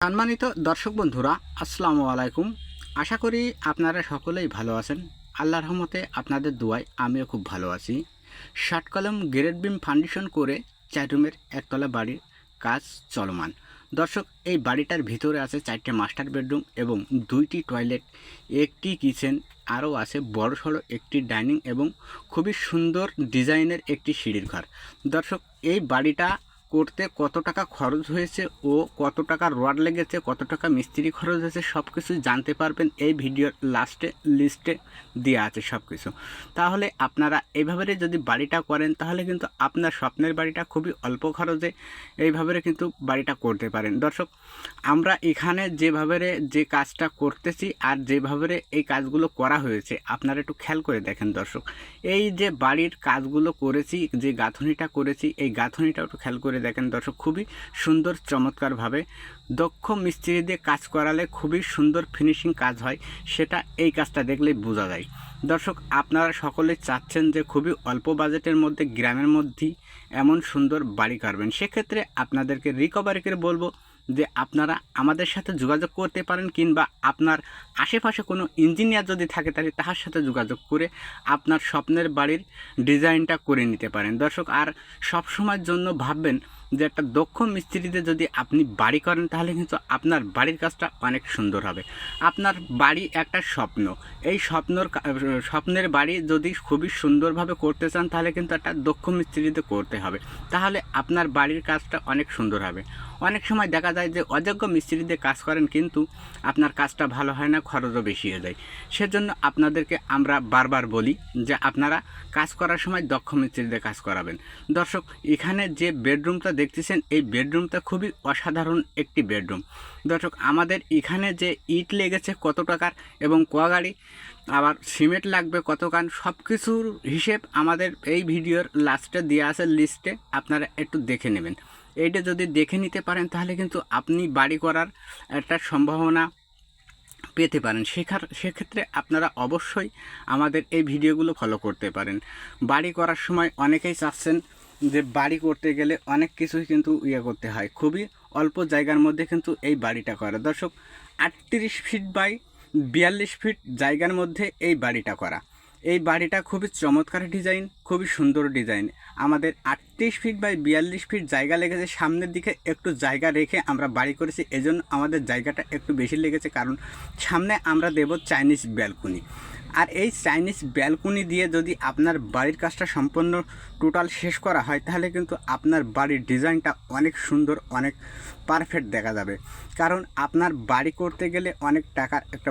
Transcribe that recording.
সম্মানিত দর্শক বন্ধুরা, আসসালামু আলাইকুম। আশা করি আপনারা সকলেই ভালো আছেন। আল্লাহর রহমতে আপনাদের দোয়ায় আমিও খুব ভালো আছি। ষাট কলম গ্রেড বিম ফাউন্ডেশন করে 4 রুমের একতলা বাড়ির কাজ চলমান। দর্শক, এই বাড়িটার ভিতরে আছে 4টে মাস্টার বেডরুম এবং 2টি টয়লেট, একটি কিচেন, আরও আছে বড়সড় একটি ডাইনিং এবং খুবই সুন্দর ডিজাইনের একটি সিঁড়ির ঘর। দর্শক, এই বাড়িটা করতে কত টাকা খরচ হয়েছে ও কত টাকা রড লেগেছে, কত টাকা মিস্ত্রি খরচ হয়েছে, সব কিছু জানতে পারবেন এই ভিডিওর লাস্টে লিস্টে দেওয়া আছে সব কিছু। তাহলে আপনারা এইভাবে যদি বাড়িটা করেন তাহলে কিন্তু আপনার স্বপ্নের বাড়িটা খুবই অল্প খরচে এইভাবে কিন্তু বাড়িটা করতে পারেন। দর্শক, আমরা এখানে যেভাবে যে কাজটা করতেছি আর যেভাবে এই কাজগুলো করা হয়েছে আপনারা একটু খেয়াল করে দেখেন। দর্শক, এই যে বাড়ির কাজগুলো করেছি, যে গাঁথনিটা করেছি, এই গাঁথনিটা একটু খেয়াল করে দেখেন। দর্শক, খুবই সুন্দর চমৎকারভাবে দক্ষ মিস্ত্রি দিয়ে কাজ করালে খুবই সুন্দর ফিনিশিং কাজ হয়, সেটা এই কাজটা দেখলেই বোঝা যায়। দর্শক, আপনারা সকলে চাচ্ছেন যে খুবই অল্প বাজেটের মধ্যে গ্রামের মধ্যেই এমন সুন্দর বাড়ি করবেন। সেক্ষেত্রে আপনাদেরকে রিকভারি করে বলবো যে আপনারা আমাদের সাথে যোগাযোগ করতে পারেন, কিংবা আপনার আশেপাশে কোনো ইঞ্জিনিয়ার যদি থাকে তাহলে তার সাথে যোগাযোগ করে আপনার স্বপ্নের বাড়ির ডিজাইনটা করে নিতে পারেন। দর্শক, আর সব সময়ের জন্য ভাববেন যে একটা দক্ষ মিস্ত্রিতে যদি আপনি বাড়ি করেন তাহলে কিন্তু আপনার বাড়ির কাজটা অনেক সুন্দর হবে। আপনার বাড়ি একটা স্বপ্ন, এই স্বপ্নের বাড়ি যদি খুবই সুন্দরভাবে করতে চান তাহলে কিন্তু একটা দক্ষ মিস্ত্রিতে করতে হবে, তাহলে আপনার বাড়ির কাজটা অনেক সুন্দর হবে। অনেক সময় দেখা যায় যে অযোগ্য মিস্ত্রিতে কাজ করেন কিন্তু আপনার কাজটা ভালো হয় না, খরচও বেশি হয়ে যায়। সেজন্য আপনাদেরকে আমরা বারবার বলি যে আপনারা কাজ করার সময় দক্ষ মিস্ত্রিতে কাজ করাবেন। দর্শক, এখানে যে বেডরুমটা দেখতেছেন এই বেডরুমটা খুবই অসাধারণ একটি বেডরুম। দর্শক, আমাদের এখানে যে ইট লেগেছে কত টাকার এবং গাড়ি আবার সিমেন্ট লাগবে কত কান, সব কিছুর হিসেব আমাদের এই ভিডিওর লাস্টে দেওয়া আছে লিস্টে, আপনারা একটু দেখে নেবেন। এইটা যদি দেখে নিতে পারেন তাহলে কিন্তু আপনি বাড়ি করার একটা সম্ভাবনা পেতে পারেন। সেক্ষেত্রে আপনারা অবশ্যই আমাদের এই ভিডিওগুলো ফলো করতে পারেন। বাড়ি করার সময় অনেকেই চাচ্ছেন যে বাড়ি করতে গেলে অনেক কিছুই কিন্তু করতে হয়, খুবই অল্প জায়গার মধ্যে কিন্তু এই বাড়িটা করা। দর্শক, 38 ফিট বাই 42 ফিট জায়গার মধ্যে এই বাড়িটা করা। এই বাড়িটা খুবই চমৎকার ডিজাইন, খুবই সুন্দর ডিজাইন। আমাদের 38 ফিট বাই 42 ফিট জায়গা লেগেছে, সামনের দিকে একটু জায়গা রেখে আমরা বাড়ি করেছি, এজন্য আমাদের জায়গাটা একটু বেশি লেগেছে, কারণ সামনে আমরা দেব চাইনিজ ব্যালকনি। আর এই চাইনিজ ব্যালকনি দিয়ে যদি আপনার বাড়ির কাজটা সম্পূর্ণ টোটাল শেষ করা হয় তাহলে কিন্তু আপনার বাড়ির ডিজাইনটা অনেক সুন্দর, অনেক পারফেক্ট দেখা যাবে। কারণ আপনার বাড়ি করতে গেলে অনেক টাকার একটা